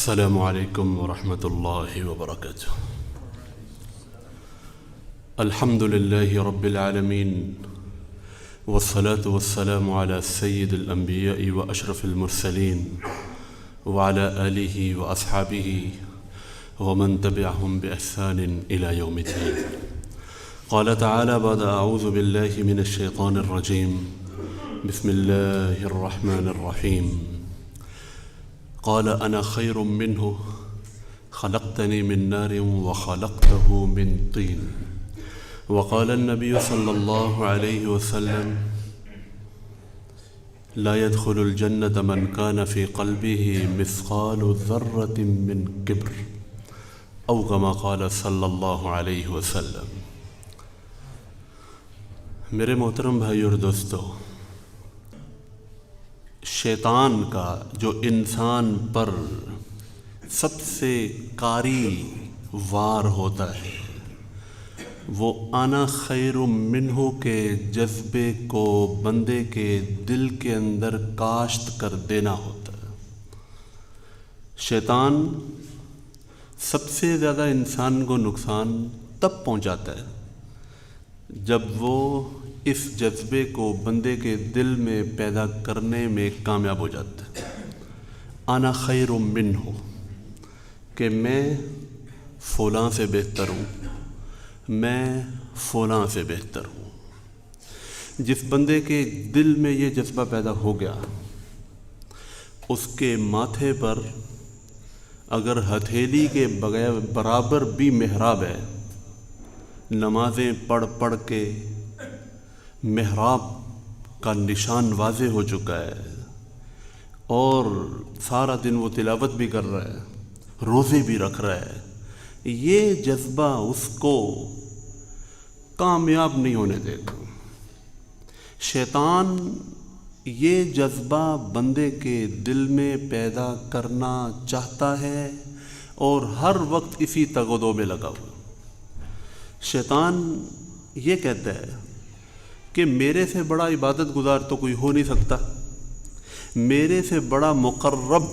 السلام عليكم ورحمة الله وبركاته. الحمد لله رب العالمين، والصلاة والسلام على سيد الأنبياء وأشرف المرسلين وعلى آله وأصحابه ومن تبعهم بإحسان إلى يوم الدين. قال تعالى بعد أعوذ بالله من الشيطان الرجيم، بسم الله الرحمن الرحيم. قال أنا خير منه خلقتني من نار وخلقته من طين. وقال النبي صلى الله عليه وسلم لا يدخل الجنة من كان في قلبه مثقال ذرة من كبر، أو كما قال صلی اللہ علیہ وسلم. میرے محترم بھائی اور دوستو، شیطان کا جو انسان پر سب سے کاری وار ہوتا ہے وہ انا خیر منہ کے جذبے کو بندے کے دل کے اندر کاشت کر دینا ہوتا ہے. شیطان سب سے زیادہ انسان کو نقصان تب پہنچاتا ہے جب وہ اس جذبے کو بندے کے دل میں پیدا کرنے میں کامیاب ہو جاتا ہے. انا خیر منہ، کہ میں فلاں سے بہتر ہوں، میں فلاں سے بہتر ہوں. جس بندے کے دل میں یہ جذبہ پیدا ہو گیا، اس کے ماتھے پر اگر ہتھیلی کے بغیر برابر بھی محراب ہے، نمازیں پڑھ پڑھ کے محراب کا نشان واضح ہو چکا ہے اور سارا دن وہ تلاوت بھی کر رہا ہے، روزے بھی رکھ رہا ہے، یہ جذبہ اس کو کامیاب نہیں ہونے دے گا. شیطان یہ جذبہ بندے کے دل میں پیدا کرنا چاہتا ہے اور ہر وقت اسی تگ و دو میں لگا ہوا. شیطان یہ کہتا ہے کہ میرے سے بڑا عبادت گزار تو کوئی ہو نہیں سکتا، میرے سے بڑا مقرب،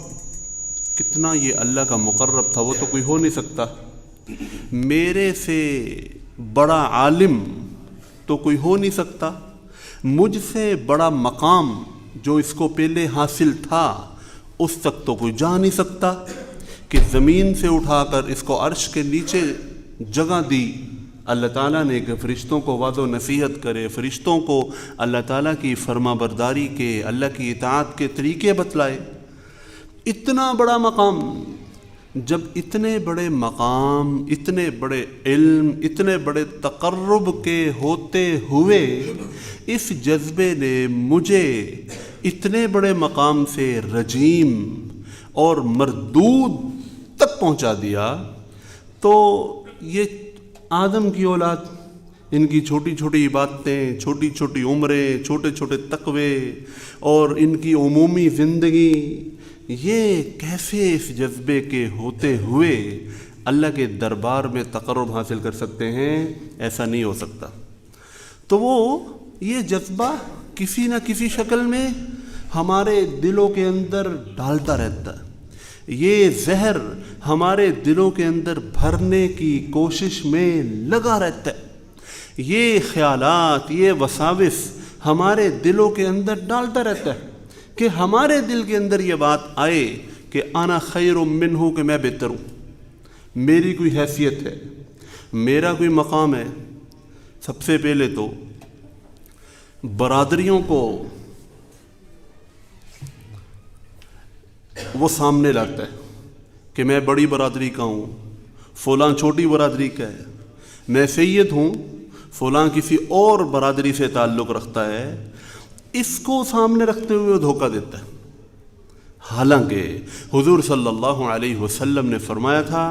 کتنا یہ اللہ کا مقرب تھا، وہ تو کوئی ہو نہیں سکتا. میرے سے بڑا عالم تو کوئی ہو نہیں سکتا، مجھ سے بڑا مقام جو اس کو پہلے حاصل تھا اس تک تو کوئی جا نہیں سکتا. کہ زمین سے اٹھا کر اس کو عرش کے نیچے جگہ دی اللہ تعالیٰ نے کہ فرشتوں کو وعظ و نصیحت کرے، فرشتوں کو اللہ تعالیٰ کی فرما برداری کے، اللہ کی اطاعت کے طریقے بتلائے. اتنا بڑا مقام، جب اتنے بڑے مقام، اتنے بڑے علم، اتنے بڑے تقرب کے ہوتے ہوئے اس جذبے نے مجھے اتنے بڑے مقام سے رجیم اور مردود تک پہنچا دیا، تو یہ آدم کی اولاد، ان کی چھوٹی چھوٹی باتیں، چھوٹی چھوٹی عمریں، چھوٹے چھوٹے تقوے اور ان کی عمومی زندگی، یہ کیسے اس جذبے کے ہوتے ہوئے اللہ کے دربار میں تقرب حاصل کر سکتے ہیں؟ ایسا نہیں ہو سکتا. تو وہ یہ جذبہ کسی نہ کسی شکل میں ہمارے دلوں کے اندر ڈالتا رہتا ہے. یہ زہر ہمارے دلوں کے اندر بھرنے کی کوشش میں لگا رہتا ہے. یہ خیالات، یہ وساوس ہمارے دلوں کے اندر ڈالتا رہتا ہے کہ ہمارے دل کے اندر یہ بات آئے کہ انا خیر منہ، کہ میں بہتر ہوں، میری کوئی حیثیت ہے، میرا کوئی مقام ہے. سب سے پہلے تو برادریوں کو وہ سامنے لاتا ہے کہ میں بڑی برادری کا ہوں، فلاں چھوٹی برادری کا ہے، میں سید ہوں، فلاں کسی اور برادری سے تعلق رکھتا ہے. اس کو سامنے رکھتے ہوئے وہ دھوکہ دیتا ہے. حالانکہ حضور صلی اللہ علیہ وسلم نے فرمایا تھا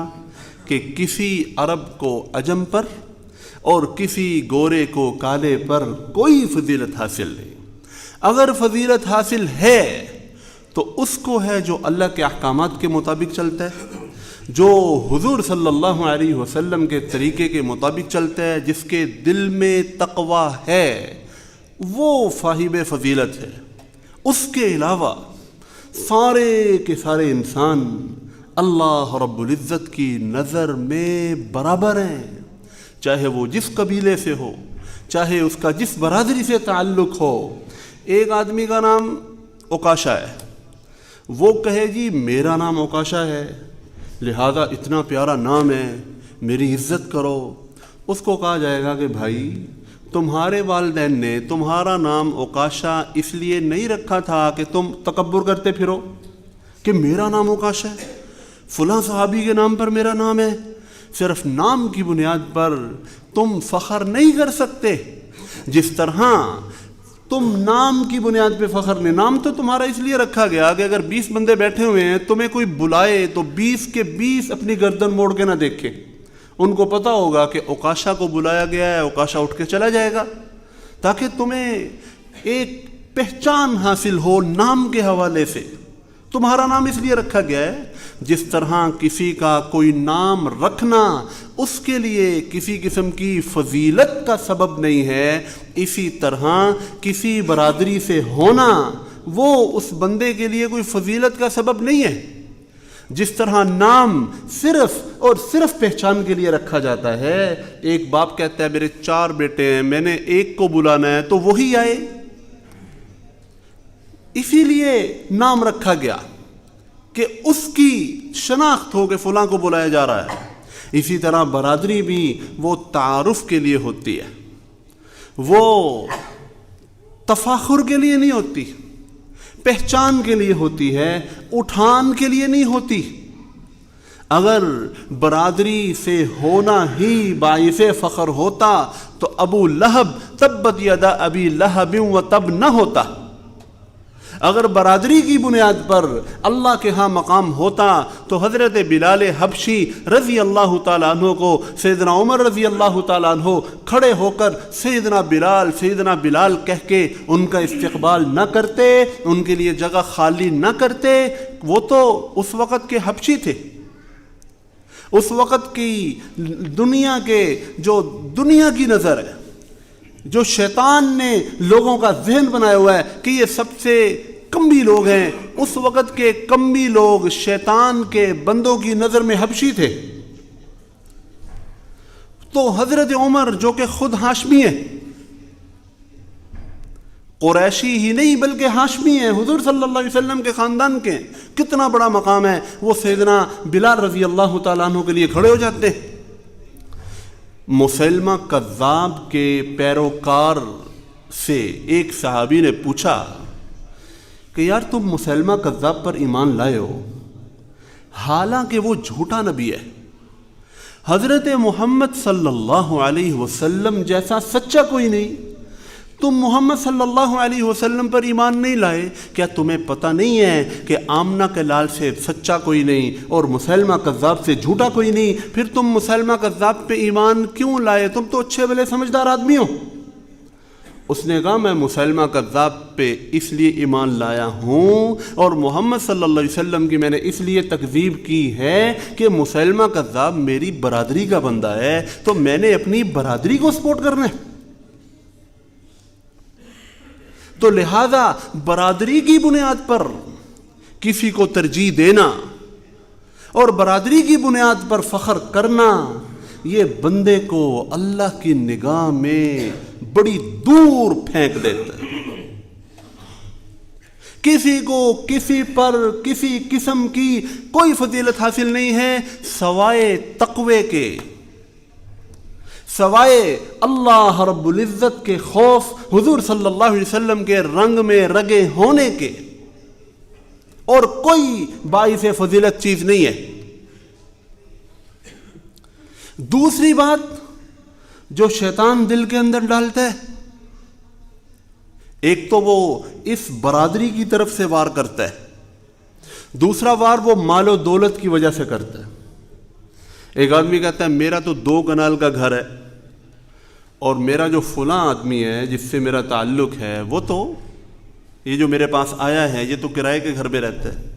کہ کسی عرب کو عجم پر اور کسی گورے کو کالے پر کوئی فضیلت حاصل نہیں. اگر فضیلت حاصل ہے تو اس کو ہے جو اللہ کے احکامات کے مطابق چلتا ہے، جو حضور صلی اللہ علیہ وسلم کے طریقے کے مطابق چلتا ہے، جس کے دل میں تقوی ہے، وہ صاحب فضیلت ہے. اس کے علاوہ سارے کے سارے انسان اللہ رب العزت کی نظر میں برابر ہیں، چاہے وہ جس قبیلے سے ہو، چاہے اس کا جس برادری سے تعلق ہو۔ ایک آدمی کا نام اوکاشا ہے، وہ کہے جی میرا نام اوکاشا ہے لہذا اتنا پیارا نام ہے، میری عزت کرو، اس کو کہا جائے گا کہ بھائی تمہارے والدین نے تمہارا نام اوکاشا اس لیے نہیں رکھا تھا کہ تم تکبر کرتے پھرو کہ میرا نام اوکاشا ہے، فلاں صحابی کے نام پر میرا نام ہے۔ صرف نام کی بنیاد پر تم فخر نہیں کر سکتے، جس طرح تم نام کی بنیاد پہ فخر نہیں، نام تو تمہارا اس لیے رکھا گیا کہ اگر 20 بندے بیٹھے ہوئے ہیں تمہیں کوئی بلائے تو 20 کے 20 اپنی گردن موڑ کے نہ دیکھیں، ان کو پتہ ہوگا کہ اوکاشا کو بلایا گیا ہے، اوکاشا اٹھ کے چلا جائے گا، تاکہ تمہیں ایک پہچان حاصل ہو نام کے حوالے سے۔ تمہارا نام اس لیے رکھا گیا ہے، جس طرح کسی کا کوئی نام رکھنا اس کے لیے کسی قسم کی فضیلت کا سبب نہیں ہے، اسی طرح کسی برادری سے ہونا وہ اس بندے کے لیے کوئی فضیلت کا سبب نہیں ہے۔ جس طرح نام صرف اور صرف پہچان کے لیے رکھا جاتا ہے، ایک باپ کہتا ہے میرے 4 بیٹے ہیں، میں نے ایک کو بلانا ہے تو وہی آئے، اسی لیے نام رکھا گیا کہ اس کی شناخت ہو کہ فلاں کو بلایا جا رہا ہے۔ اسی طرح برادری بھی وہ تعارف کے لیے ہوتی ہے، وہ تفاخر کے لیے نہیں ہوتی، پہچان کے لیے ہوتی ہے، اٹھان کے لیے نہیں ہوتی۔ اگر برادری سے ہونا ہی باعث فخر ہوتا تو ابو لہب تبت یدا ابی لہب و تب نہ ہوتا۔ اگر برادری کی بنیاد پر اللہ کے ہاں مقام ہوتا تو حضرت بلال حبشی رضی اللہ تعالیٰ عنہ کو سیدنا عمر رضی اللہ تعالیٰ عنہ کھڑے ہو کر سیدنا بلال کہہ کے ان کا استقبال نہ کرتے، ان کے لیے جگہ خالی نہ کرتے؟ وہ تو اس وقت کے حبشی تھے، اس وقت کی دنیا کی نظر ہے، جو شیطان نے لوگوں کا ذہن بنایا ہوا ہے کہ یہ سب سے کمی لوگ ہیں، اس وقت کے کمی لوگ شیطان کے بندوں کی نظر میں حبشی تھے۔ تو حضرت عمر جو کہ خود ہاشمی ہیں، قریشی ہی نہیں بلکہ ہاشمی ہیں، حضور صلی اللہ علیہ وسلم کے خاندان کے، کتنا بڑا مقام ہے، وہ سیدنا بلال رضی اللہ تعالیٰ عنہ کے لیے کھڑے ہو جاتے ہیں۔ مسیلمہ کذاب کے پیروکار سے ایک صحابی نے پوچھا کہ یار تم مسیلمہ کذاب پر ایمان لائے ہو، حالانکہ وہ جھوٹا نبی ہے، حضرت محمد صلی اللہ علیہ وسلم جیسا سچا کوئی نہیں، تم محمد صلی اللہ علیہ وسلم پر ایمان نہیں لائے، کیا تمہیں پتہ نہیں ہے کہ آمنہ کے لال سے سچا کوئی نہیں اور مسیلمہ کذاب سے جھوٹا کوئی نہیں؟ پھر تم مسیلمہ کذاب پہ ایمان کیوں لائے؟ تم تو اچھے بھلے سمجھدار آدمی ہو۔ اس نے کہا میں مسیلمہ کذاب پہ اس لیے ایمان لایا ہوں اور محمد صلی اللہ علیہ وسلم کی میں نے اس لیے تکذیب کی ہے کہ مسیلمہ کذاب میری برادری کا بندہ ہے، تو میں نے اپنی برادری کو سپورٹ کرنا ہے، تو لہذا برادری کی بنیاد پر کسی کو ترجیح دینا اور برادری کی بنیاد پر فخر کرنا، یہ بندے کو اللہ کی نگاہ میں بڑی دور پھینک دیتا ہے۔ کسی کو کسی پر کسی قسم کی کوئی فضیلت حاصل نہیں ہے سوائے تقوی کے، سوائے اللہ رب العزت کے خوف، حضور صلی اللہ علیہ وسلم کے رنگ میں رگے ہونے کے، اور کوئی باعث فضیلت چیز نہیں ہے۔ دوسری بات جو شیطان دل کے اندر ڈالتا ہے، ایک تو وہ اس برادری کی طرف سے وار کرتا ہے، دوسرا وار وہ مال و دولت کی وجہ سے کرتا ہے۔ ایک آدمی کہتا ہے میرا تو 2 کنال کا گھر ہے اور میرا جو فلاں آدمی ہے جس سے میرا تعلق ہے وہ تو یہ جو میرے پاس آیا ہے یہ تو کرائے کے گھر میں رہتا ہے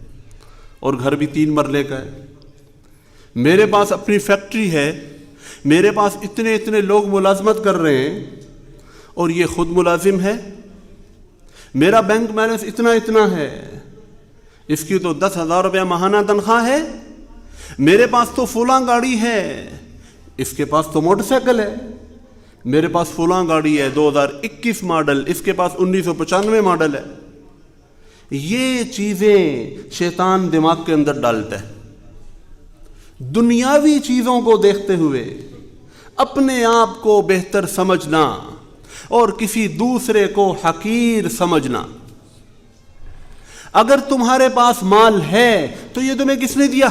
اور گھر بھی 3 مرلے کا ہے، میرے پاس اپنی فیکٹری ہے، میرے پاس اتنے لوگ ملازمت کر رہے ہیں اور یہ خود ملازم ہے، میرا بینک بیلنس اتنا ہے، اس کی تو 10,000 روپیہ ماہانہ تنخواہ ہے، میرے پاس تو فلاں گاڑی ہے، اس کے پاس تو موٹر سائیکل ہے، میرے پاس فلاں گاڑی ہے 2021 ماڈل، اس کے پاس 1995 ماڈل ہے۔ یہ چیزیں شیطان دماغ کے اندر ڈالتا ہے۔ دنیاوی چیزوں کو دیکھتے ہوئے اپنے آپ کو بہتر سمجھنا اور کسی دوسرے کو حقیر سمجھنا۔ اگر تمہارے پاس مال ہے تو یہ تمہیں کس نے دیا؟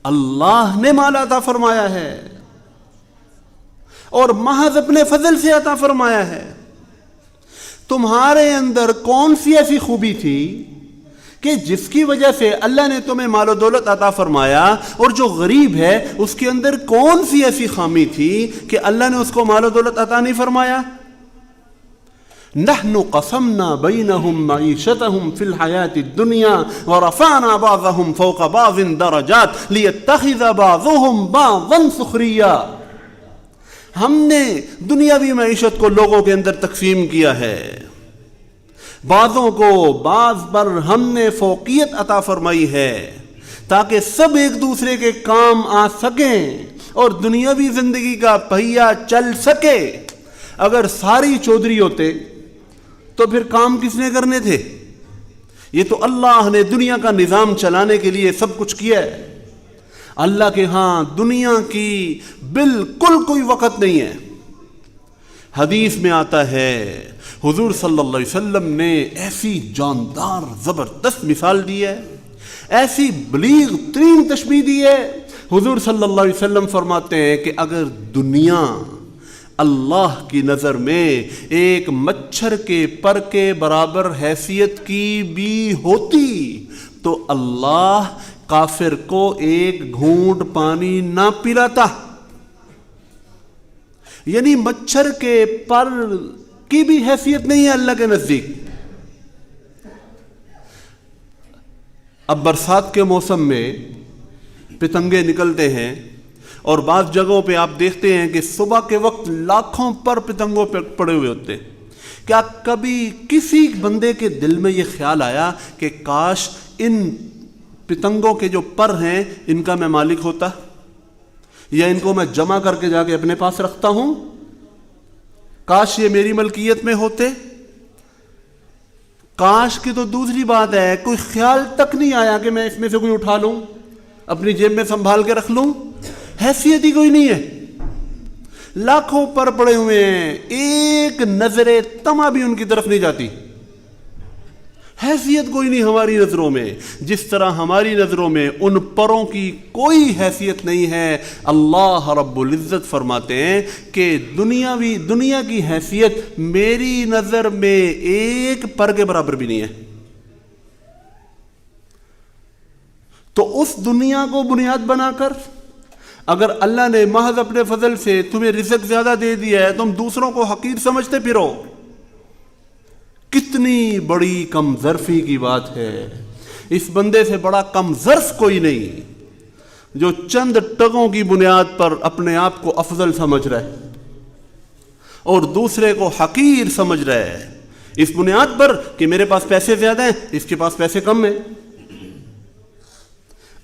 اللہ نے مال عطا فرمایا ہے، اور محض اپنے فضل سے عطا فرمایا ہے۔ تمہارے اندر کون سی ایسی خوبی تھی کہ جس کی وجہ سے اللہ نے تمہیں مال و دولت عطا فرمایا، اور جو غریب ہے اس کے اندر کون سی ایسی خامی تھی کہ اللہ نے اس کو مال و دولت عطا نہیں فرمایا؟ نحن قسمنا بینہم معیشتہم فی الحیاۃ الدنیا ورفعنا بعضہم فوق بعض درجات لیتخذ بعضہم بعضا سخریا۔ ہم نے دنیاوی معیشت کو لوگوں کے اندر تقسیم کیا ہے، بعضوں کو بعض پر ہم نے فوقیت عطا فرمائی ہے تاکہ سب ایک دوسرے کے کام آ سکیں اور دنیاوی زندگی کا پہیہ چل سکے۔ اگر ساری چودھری ہوتے تو پھر کام کس نے کرنے تھے؟ یہ تو اللہ نے دنیا کا نظام چلانے کے لیے سب کچھ کیا ہے۔ اللہ کے ہاں دنیا کی بالکل کوئی وقت نہیں ہے۔ حدیث میں آتا ہے حضور صلی اللہ علیہ وسلم نے ایسی جاندار زبردست مثال دی ہے، ایسی بلیغ ترین تشبیہ دی ہے۔ حضور صلی اللہ علیہ وسلم فرماتے ہیں کہ اگر دنیا اللہ کی نظر میں ایک مچھر کے پر کے برابر حیثیت کی بھی ہوتی تو اللہ کافر کو ایک گھونٹ پانی نہ پلاتا۔ یعنی مچھر کے پر کی بھی حیثیت نہیں ہے اللہ کے نزدیک۔ اب برسات کے موسم میں پتنگے نکلتے ہیں، اور بعض جگہوں پہ آپ دیکھتے ہیں کہ صبح کے وقت لاکھوں پر پتنگوں پہ پڑے ہوئے ہوتے ہیں۔ کیا کبھی کسی بندے کے دل میں یہ خیال آیا کہ کاش ان پتنگوں کے جو پر ہیں ان کا میں مالک ہوتا، یا ان کو میں جمع کر کے جا کے اپنے پاس رکھتا ہوں، کاش یہ میری ملکیت میں ہوتے؟ کاش کی تو دوسری بات ہے، کوئی خیال تک نہیں آیا کہ میں اس میں سے کوئی اٹھا لوں، اپنی جیب میں سنبھال کے رکھ لوں۔ حیثیت ہی کوئی نہیں ہے، لاکھوں پر پڑے ہوئے ہیں، ایک نظر طمع بھی ان کی طرف نہیں جاتی۔ حیثیت کوئی نہیں ہماری نظروں میں، جس طرح ہماری نظروں میں ان پروں کی کوئی حیثیت نہیں ہے۔ اللہ رب العزت فرماتے ہیں کہ دنیا کی حیثیت میری نظر میں ایک پر کے برابر بھی نہیں ہے۔ تو اس دنیا کو بنیاد بنا کر اگر اللہ نے محض اپنے فضل سے تمہیں رزق زیادہ دے دیا ہے، تم دوسروں کو حقیر سمجھتے پھرو، کتنی بڑی کم ظرفی کی بات ہے۔ اس بندے سے بڑا کم ظرف کوئی نہیں جو چند ٹگوں کی بنیاد پر اپنے آپ کو افضل سمجھ رہا ہے اور دوسرے کو حقیر سمجھ رہا ہے، اس بنیاد پر کہ میرے پاس پیسے زیادہ ہیں، اس کے پاس پیسے کم ہیں۔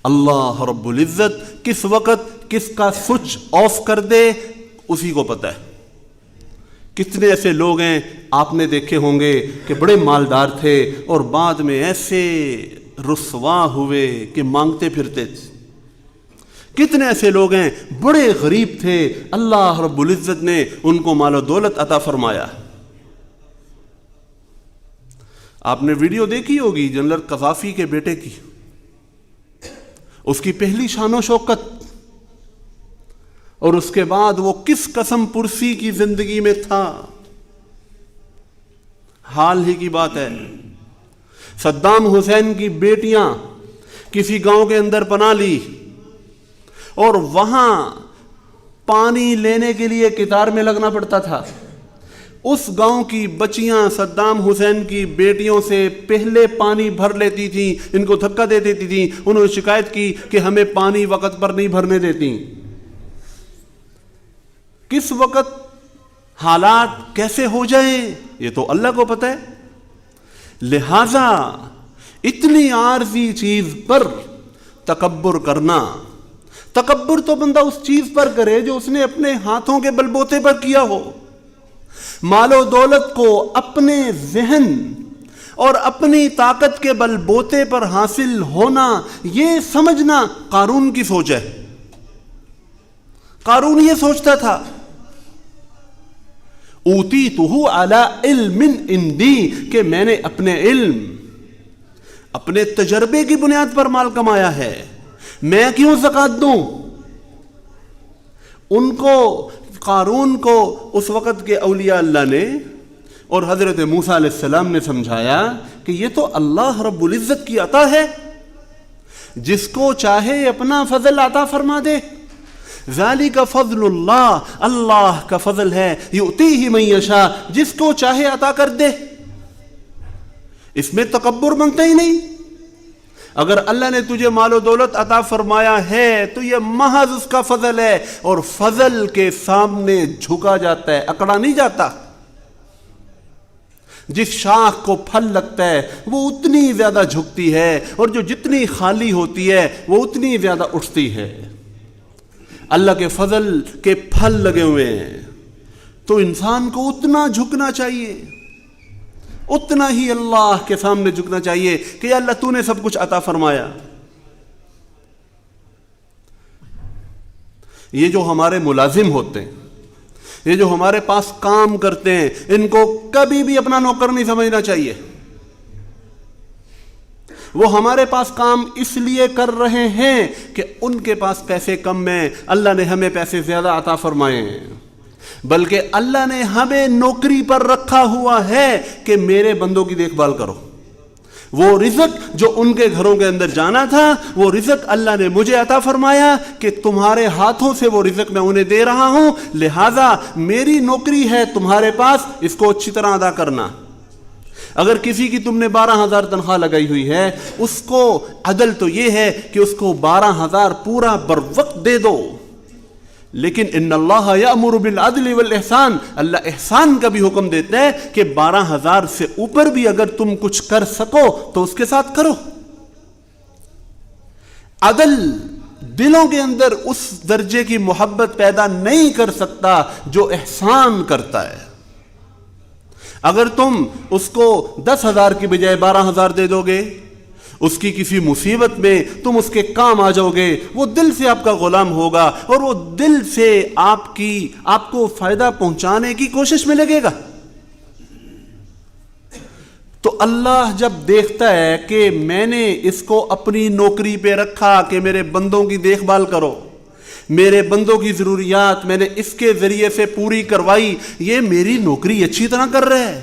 اللہ رب العزت کس وقت کس کا سوئچ آف کر دے اسی کو پتہ ہے۔ کتنے ایسے لوگ ہیں آپ نے دیکھے ہوں گے کہ بڑے مالدار تھے اور بعد میں ایسے رسوا ہوئے کہ مانگتے پھرتے تھے۔ کتنے ایسے لوگ ہیں بڑے غریب تھے، اللہ رب العزت نے ان کو مال و دولت عطا فرمایا۔ آپ نے ویڈیو دیکھی ہوگی جنرل قذافی کے بیٹے کی، اس کی پہلی شان و شوکت، اور اس کے بعد وہ کس قسم پرسی کی زندگی میں تھا۔ حال ہی کی بات ہے، صدام حسین کی بیٹیاں کسی گاؤں کے اندر پناہ لی اور وہاں پانی لینے کے لیے قطار میں لگنا پڑتا تھا۔ اس گاؤں کی بچیاں صدام حسین کی بیٹیوں سے پہلے پانی بھر لیتی تھیں، ان کو دھکا دے دیتی تھیں۔ انہوں نے شکایت کی کہ ہمیں پانی وقت پر نہیں بھرنے دیتی۔ کس وقت حالات کیسے ہو جائیں یہ تو اللہ کو پتہ ہے۔ لہذا اتنی عارضی چیز پر تکبر کرنا، تکبر تو بندہ اس چیز پر کرے جو اس نے اپنے ہاتھوں کے بلبوتے پر کیا ہو۔ مال و دولت کو اپنے ذہن اور اپنی طاقت کے بلبوتے پر حاصل ہونا، یہ سمجھنا قارون کی سوچ ہے۔ قارون یہ سوچتا تھا اوتیتہ علی علم عندی، کہ میں نے اپنے علم، اپنے تجربے کی بنیاد پر مال کمایا ہے، میں کیوں زکوٰۃ دوں؟ ان کو، قارون کو اس وقت کے اولیاء اللہ نے اور حضرت موسیٰ علیہ السلام نے سمجھایا کہ یہ تو اللہ رب العزت کی عطا ہے، جس کو چاہے اپنا فضل عطا فرما دے۔ ذالک فضل اللہ، اللہ کا فضل ہے، یؤتیہ من یشاء، جس کو چاہے عطا کر دے۔ اس میں تکبر بنتا ہی نہیں۔ اگر اللہ نے تجھے مال و دولت عطا فرمایا ہے تو یہ محض اس کا فضل ہے، اور فضل کے سامنے جھکا جاتا ہے، اکڑا نہیں جاتا۔ جس شاخ کو پھل لگتا ہے وہ اتنی زیادہ جھکتی ہے، اور جو جتنی خالی ہوتی ہے وہ اتنی زیادہ اٹھتی ہے۔ اللہ کے فضل کے پھل لگے ہوئے ہیں تو انسان کو اتنا جھکنا چاہیے، اتنا ہی اللہ کے سامنے جھکنا چاہیے کہ یا اللہ تو نے سب کچھ عطا فرمایا۔ یہ جو ہمارے ملازم ہوتے ہیں، یہ جو ہمارے پاس کام کرتے ہیں، ان کو کبھی بھی اپنا نوکر نہیں سمجھنا چاہیے۔ وہ ہمارے پاس کام اس لیے کر رہے ہیں کہ ان کے پاس پیسے کم ہیں، اللہ نے ہمیں پیسے زیادہ عطا فرمائے ہیں، بلکہ اللہ نے ہمیں نوکری پر رکھا ہوا ہے کہ میرے بندوں کی دیکھ بھال کرو۔ وہ رزق جو ان کے گھروں کے اندر جانا تھا، وہ رزق اللہ نے مجھے عطا فرمایا کہ تمہارے ہاتھوں سے وہ رزق میں انہیں دے رہا ہوں، لہذا میری نوکری ہے تمہارے پاس اس کو اچھی طرح ادا کرنا۔ اگر کسی کی تم نے 12,000 تنخواہ لگائی ہوئی ہے، اس کو عدل تو یہ ہے کہ اس کو 12,000 پورا بر وقت دے دو، لیکن ان اللہ یأمر بالعدل والاحسان، اللہ احسان کا بھی حکم دیتا ہے کہ 12,000 سے اوپر بھی اگر تم کچھ کر سکو تو اس کے ساتھ کرو۔ عدل دلوں کے اندر اس درجے کی محبت پیدا نہیں کر سکتا جو احسان کرتا ہے۔ اگر تم اس کو 10,000 کی بجائے 12,000 دے دو گے، اس کی کسی مصیبت میں تم اس کے کام آ جاؤ گے، وہ دل سے آپ کا غلام ہوگا اور وہ دل سے آپ کو فائدہ پہنچانے کی کوشش میں لگے گا۔ تو اللہ جب دیکھتا ہے کہ میں نے اس کو اپنی نوکری پہ رکھا کہ میرے بندوں کی دیکھ بھال کرو، میرے بندوں کی ضروریات میں نے اس کے ذریعے سے پوری کروائی، یہ میری نوکری اچھی طرح کر رہا ہے،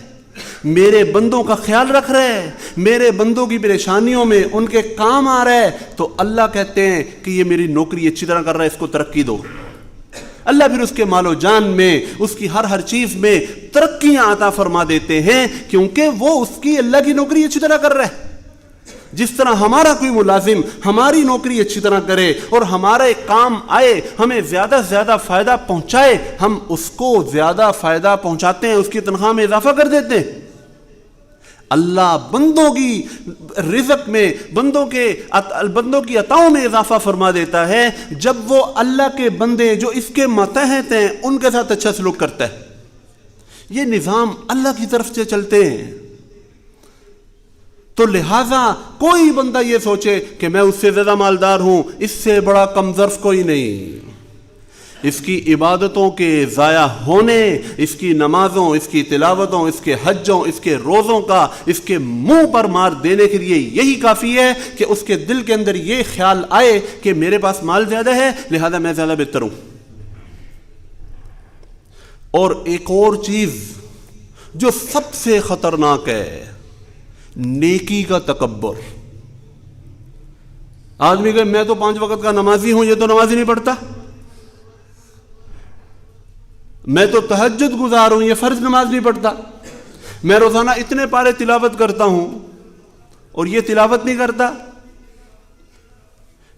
میرے بندوں کا خیال رکھ رہا ہے، میرے بندوں کی پریشانیوں میں ان کے کام آ رہا ہے، تو اللہ کہتے ہیں کہ یہ میری نوکری اچھی طرح کر رہا ہے، اس کو ترقی دو۔ اللہ پھر اس کے مال و جان میں، اس کی ہر چیز میں ترقیاں عطا فرما دیتے ہیں، کیونکہ وہ اس کی اللہ کی نوکری اچھی طرح کر رہا ہے۔ جس طرح ہمارا کوئی ملازم ہماری نوکری اچھی طرح کرے اور ہمارے کام آئے، ہمیں زیادہ سے زیادہ فائدہ پہنچائے، ہم اس کو زیادہ فائدہ پہنچاتے ہیں، اس کی تنخواہ میں اضافہ کر دیتے ہیں۔ اللہ بندوں کی رزق میں، بندوں کی عطاؤں میں اضافہ فرما دیتا ہے جب وہ اللہ کے بندے جو اس کے ماتحت ہیں ان کے ساتھ اچھا سلوک کرتا ہے۔ یہ نظام اللہ کی طرف سے چلتے ہیں، تو لہٰذا کوئی بندہ یہ سوچے کہ میں اس سے زیادہ مالدار ہوں، اس سے بڑا کم ظرف کوئی نہیں۔ اس کی عبادتوں کے ضائع ہونے، اس کی نمازوں، اس کی تلاوتوں، اس کے حجوں، اس کے روزوں کا اس کے منہ پر مار دینے کے لیے یہی کافی ہے کہ اس کے دل کے اندر یہ خیال آئے کہ میرے پاس مال زیادہ ہے، لہذا میں زیادہ بہتر ہوں۔ اور ایک اور چیز جو سب سے خطرناک ہے، نیکی کا تکبر۔ آدمی کہ میں تو 5 وقت کا نمازی ہوں، یہ تو نمازی نہیں پڑھتا، میں تو تہجد گزار ہوں، یہ فرض نماز نہیں پڑھتا، میں روزانہ اتنے پارے تلاوت کرتا ہوں اور یہ تلاوت نہیں کرتا،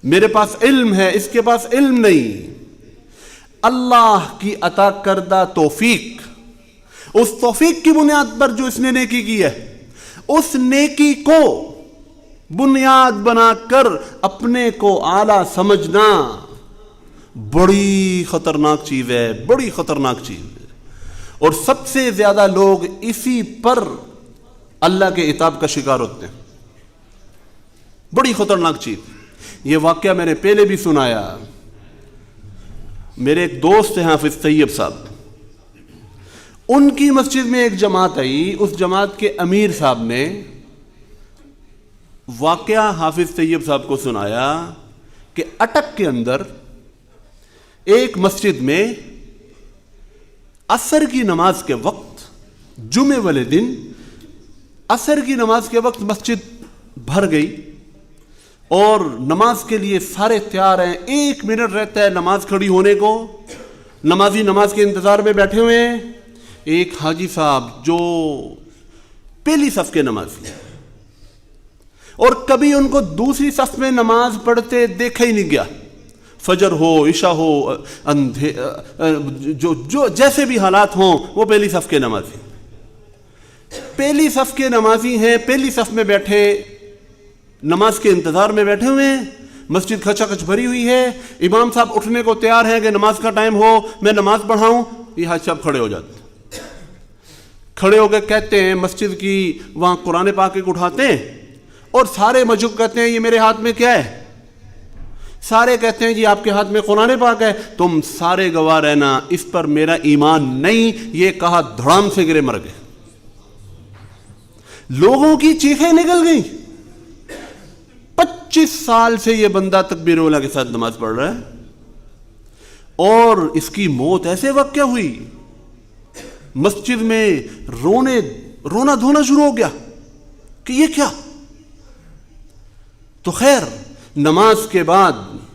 میرے پاس علم ہے، اس کے پاس علم نہیں۔ اللہ کی عطا کردہ توفیق، اس توفیق کی بنیاد پر جو اس نے نیکی کی ہے، اس نیکی کو بنیاد بنا کر اپنے کو اعلیٰ سمجھنا بڑی خطرناک چیز ہے، بڑی خطرناک چیز ہے، اور سب سے زیادہ لوگ اسی پر اللہ کے عتاب کا شکار ہوتے ہیں۔ بڑی خطرناک چیز۔ یہ واقعہ میں نے پہلے بھی سنایا۔ میرے ایک دوست ہیں حافظ طیب صاحب، ان کی مسجد میں ایک جماعت آئی، اس جماعت کے امیر صاحب نے واقعہ حافظ طیب صاحب کو سنایا کہ اٹک کے اندر ایک مسجد میں عصر کی نماز کے وقت، جمعے والے دن عصر کی نماز کے وقت مسجد بھر گئی اور نماز کے لیے سارے تیار ہیں، 1 منٹ رہتا ہے نماز کھڑی ہونے کو، نمازی نماز کے انتظار میں بیٹھے ہوئے ہیں۔ ایک حاجی صاحب جو پہلی صف کے نمازی ہیں اور کبھی ان کو دوسری صف میں نماز پڑھتے دیکھا ہی نہیں گیا، فجر ہو عشاء ہو جو جیسے بھی حالات ہوں وہ پہلی صف کے نمازی، پہلی صف کے نمازی ہیں، پہلی صف میں بیٹھے نماز کے انتظار میں بیٹھے ہوئے ہیں، مسجد کھچا کھچ بھری ہوئی ہے، امام صاحب اٹھنے کو تیار ہیں کہ نماز کا ٹائم ہو، میں نماز پڑھاؤں، یہ حاجی صاحب کھڑے ہو جاتے ہیں، کھڑے ہو کے کہتے ہیں مسجد کی وہاں قرآن پاک ایک اٹھاتے ہیں اور سارے مجھب کہتے ہیں یہ میرے ہاتھ میں کیا ہے؟ سارے کہتے ہیں جی آپ کے ہاتھ میں قرآن پاک ہے، تم سارے گواہ رہنا اس پر میرا ایمان نہیں، یہ کہا دھڑام سے گرے مر گئے۔ لوگوں کی چیخیں نکل گئیں۔ 25 سال سے یہ بندہ تکبیر اولیٰ کے ساتھ نماز پڑھ رہا ہے اور اس کی موت ایسے وقت کیا ہوئی؟ مسجد میں رونا دھونا شروع ہو گیا کہ یہ کیا؟ تو خیر نماز کے بعد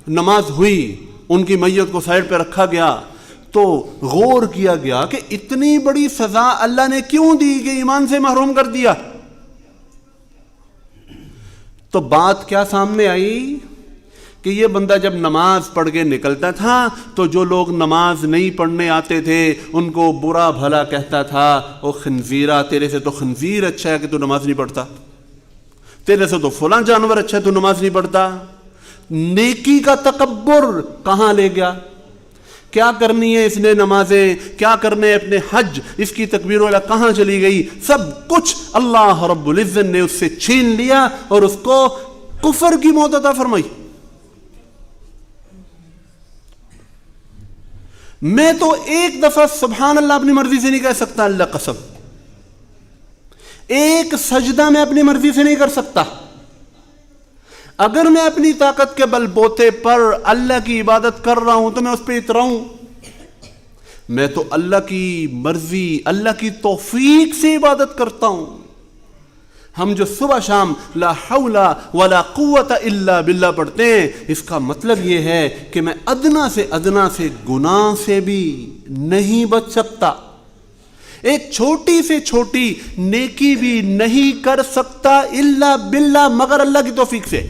نماز ہوئی، ان کی میت کو سائڈ پہ رکھا گیا تو غور کیا گیا کہ اتنی بڑی سزا اللہ نے کیوں دی کہ ایمان سے محروم کر دیا؟ تو بات کیا سامنے آئی کہ یہ بندہ جب نماز پڑھ کے نکلتا تھا تو جو لوگ نماز نہیں پڑھنے آتے تھے ان کو برا بھلا کہتا تھا، او خنزیرا تیرے سے تو خنزیر اچھا ہے کہ تو نماز نہیں پڑھتا، تیرے سے تو فلاں جانور اچھا ہے تو نماز نہیں پڑھتا۔ نیکی کا تکبر کہاں لے گیا؟ کیا کرنی ہے اس نے نمازیں، کیا کرنے اپنے حج، اس کی تکبیر والا کہاں چلی گئی؟ سب کچھ اللہ رب العزت نے اس سے چھین لیا اور اس کو کفر کی موت عطا فرمائی۔ میں تو ایک دفعہ سبحان اللہ اپنی مرضی سے نہیں کہہ سکتا، اللہ قسم، ایک سجدہ میں اپنی مرضی سے نہیں کر سکتا۔ اگر میں اپنی طاقت کے بل بوتے پر اللہ کی عبادت کر رہا ہوں تو میں اس پہ اتراؤں، میں تو اللہ کی مرضی، اللہ کی توفیق سے عبادت کرتا ہوں۔ ہم جو صبح شام لا حول ولا قوت الا باللہ پڑھتے ہیں، اس کا مطلب یہ ہے کہ میں ادنا سے گناہ سے بھی نہیں بچ سکتا، ایک چھوٹی سے چھوٹی نیکی بھی نہیں کر سکتا الا باللہ، مگر اللہ کی توفیق سے۔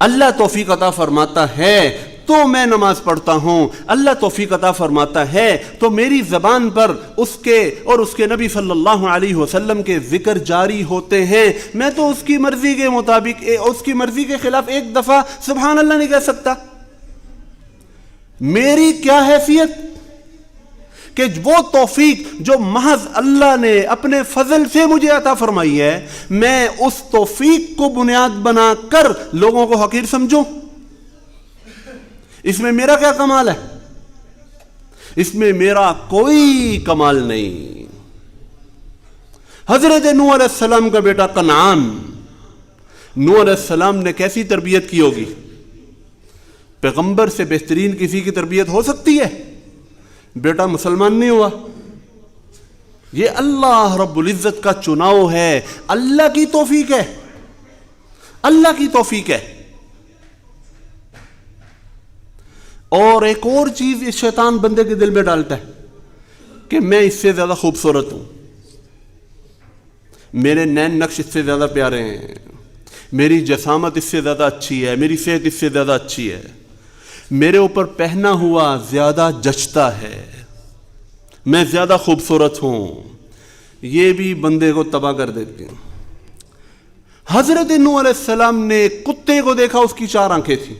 اللہ توفیق عطا فرماتا ہے تو میں نماز پڑھتا ہوں، اللہ توفیق عطا فرماتا ہے تو میری زبان پر اس کے اور اس کے نبی صلی اللہ علیہ وسلم کے ذکر جاری ہوتے ہیں۔ میں تو اس کی مرضی کے مطابق، اس کی مرضی کے خلاف ایک دفعہ سبحان اللہ نہیں کہہ سکتا۔ میری کیا حیثیت کہ وہ توفیق جو محض اللہ نے اپنے فضل سے مجھے عطا فرمائی ہے، میں اس توفیق کو بنیاد بنا کر لوگوں کو حقیر سمجھوں؟ اس میں میرا کیا کمال ہے؟ اس میں میرا کوئی کمال نہیں۔ حضرت نوح علیہ السلام کا بیٹا کنعان، نوح علیہ السلام نے کیسی تربیت کی ہوگی؟ پیغمبر سے بہترین کسی کی تربیت ہو سکتی ہے؟ بیٹا مسلمان نہیں ہوا، یہ اللہ رب العزت کا چناؤ ہے، اللہ کی توفیق ہے، اللہ کی توفیق ہے۔ اور ایک اور چیز اس شیطان بندے کے دل میں ڈالتا ہے کہ میں اس سے زیادہ خوبصورت ہوں، میرے نین نقش اس سے زیادہ پیارے ہیں، میری جسامت اس سے زیادہ اچھی ہے، میری صحت اس سے زیادہ اچھی ہے، میرے اوپر پہنا ہوا زیادہ جچتا ہے، میں زیادہ خوبصورت ہوں۔ یہ بھی بندے کو تباہ کر دیتی ہیں۔ حضرت نوح علیہ السلام نے کتے کو دیکھا، اس کی 4 آنکھیں تھیں۔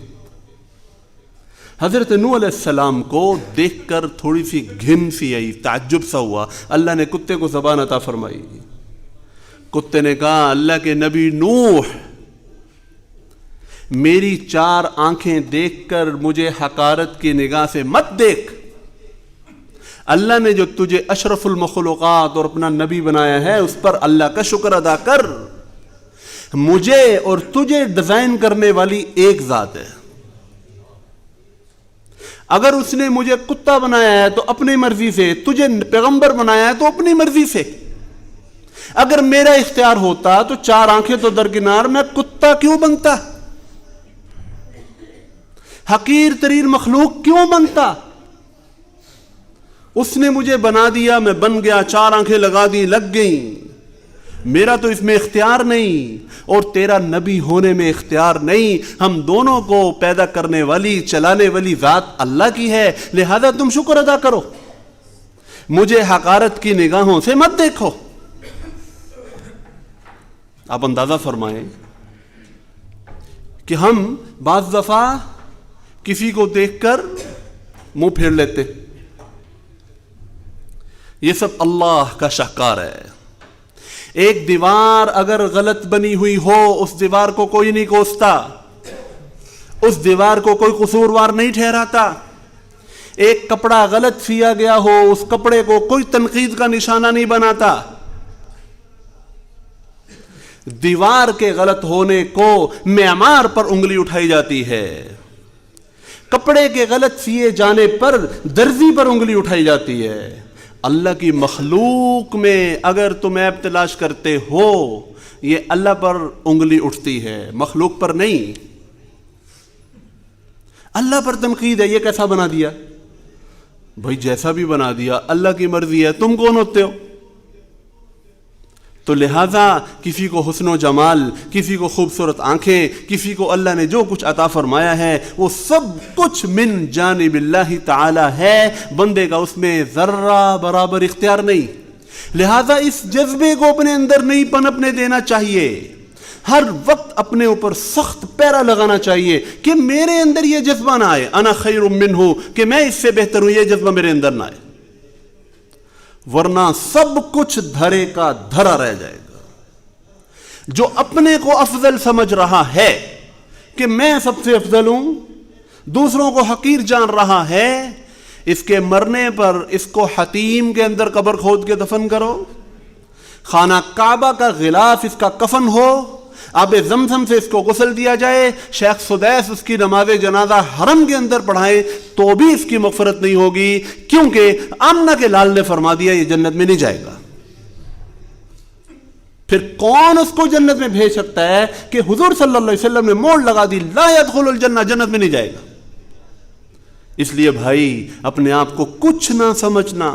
حضرت نوح علیہ السلام کو دیکھ کر تھوڑی سی گھن سی آئی، تعجب سا ہوا، اللہ نے کتے کو زبان عطا فرمائی۔ کتے نے کہا اللہ کے نبی نوح، میری 4 آنکھیں دیکھ کر مجھے حقارت کی نگاہ سے مت دیکھ، اللہ نے جو تجھے اشرف المخلوقات اور اپنا نبی بنایا ہے اس پر اللہ کا شکر ادا کر۔ مجھے اور تجھے ڈیزائن کرنے والی ایک ذات ہے، اگر اس نے مجھے کتا بنایا ہے تو اپنی مرضی سے، تجھے پیغمبر بنایا ہے تو اپنی مرضی سے۔ اگر میرا اختیار ہوتا تو 4 آنکھیں تو درکنار، میں کتا کیوں بنتا؟ حقیر ترین مخلوق کیوں بنتا؟ اس نے مجھے بنا دیا، میں بن گیا، 4 آنکھیں لگا دی، لگ گئیں، میرا تو اس میں اختیار نہیں، اور تیرا نبی ہونے میں اختیار نہیں۔ ہم دونوں کو پیدا کرنے والی، چلانے والی ذات اللہ کی ہے، لہذا تم شکر ادا کرو، مجھے حقارت کی نگاہوں سے مت دیکھو۔ آپ اندازہ فرمائیں کہ ہم بعض دفعہ کسی کو دیکھ کر منہ پھیر لیتے، یہ سب اللہ کا شاہکار ہے۔ ایک دیوار اگر غلط بنی ہوئی ہو، اس دیوار کو کوئی نہیں کوستا، اس دیوار کو کوئی قصوروار نہیں ٹھہراتا۔ ایک کپڑا غلط سیا گیا ہو، اس کپڑے کو کوئی تنقید کا نشانہ نہیں بناتا۔ دیوار کے غلط ہونے کو معمار پر انگلی اٹھائی جاتی ہے، کپڑے کے غلط سیے جانے پر درزی پر انگلی اٹھائی جاتی ہے۔ اللہ کی مخلوق میں اگر تم عیب تلاش کرتے ہو، یہ اللہ پر انگلی اٹھتی ہے، مخلوق پر نہیں۔ اللہ پر تنقید ہے، یہ کیسا بنا دیا؟ بھائی جیسا بھی بنا دیا، اللہ کی مرضی ہے، تم کون ہوتے ہو؟ تو لہذا کسی کو حسن و جمال، کسی کو خوبصورت آنکھیں، کسی کو اللہ نے جو کچھ عطا فرمایا ہے وہ سب کچھ من جانب اللہ تعالی ہے، بندے کا اس میں ذرہ برابر اختیار نہیں۔ لہذا اس جذبے کو اپنے اندر نہیں پنپنے دینا چاہیے، ہر وقت اپنے اوپر سخت پیرا لگانا چاہیے کہ میرے اندر یہ جذبہ نہ آئے، انا خیر منہ، کہ میں اس سے بہتر ہوں، یہ جذبہ میرے اندر نہ آئے، ورنہ سب کچھ دھرے کا دھرا رہ جائے گا۔ جو اپنے کو افضل سمجھ رہا ہے کہ میں سب سے افضل ہوں، دوسروں کو حقیر جان رہا ہے، اس کے مرنے پر اس کو حتیم کے اندر قبر کھود کے دفن کرو، خانہ کعبہ کا غلاف اس کا کفن ہو، آب زمزم سے اس کو غسل دیا جائے، شیخ سدیس اس کی نماز جنازہ حرم کے اندر پڑھائے تو بھی اس کی مغفرت نہیں ہوگی، کیونکہ آمنہ کے لال نے فرما دیا یہ جنت میں نہیں جائے گا۔ پھر کون اس کو جنت میں بھیج سکتا ہے کہ حضور صلی اللہ علیہ وسلم نے موڑ لگا دی، لا يدخل الجنہ، جنت میں نہیں جائے گا۔ اس لیے بھائی اپنے آپ کو کچھ نہ سمجھنا،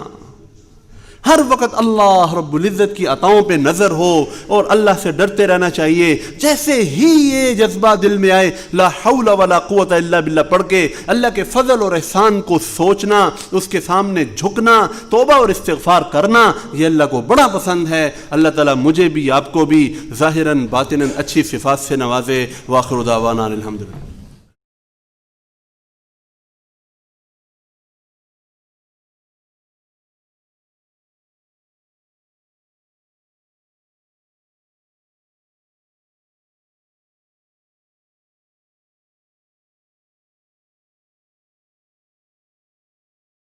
ہر وقت اللہ رب العزت کی عطاؤں پہ نظر ہو اور اللہ سے ڈرتے رہنا چاہیے۔ جیسے ہی یہ جذبہ دل میں آئے، لا حول ولا قوت الا باللہ پڑھ کے اللہ کے فضل اور احسان کو سوچنا، اس کے سامنے جھکنا، توبہ اور استغفار کرنا، یہ اللہ کو بڑا پسند ہے۔ اللہ تعالیٰ مجھے بھی آپ کو بھی ظاہراً باطناً اچھی صفات سے نوازے۔ وآخر دعوانا الحمدللہ۔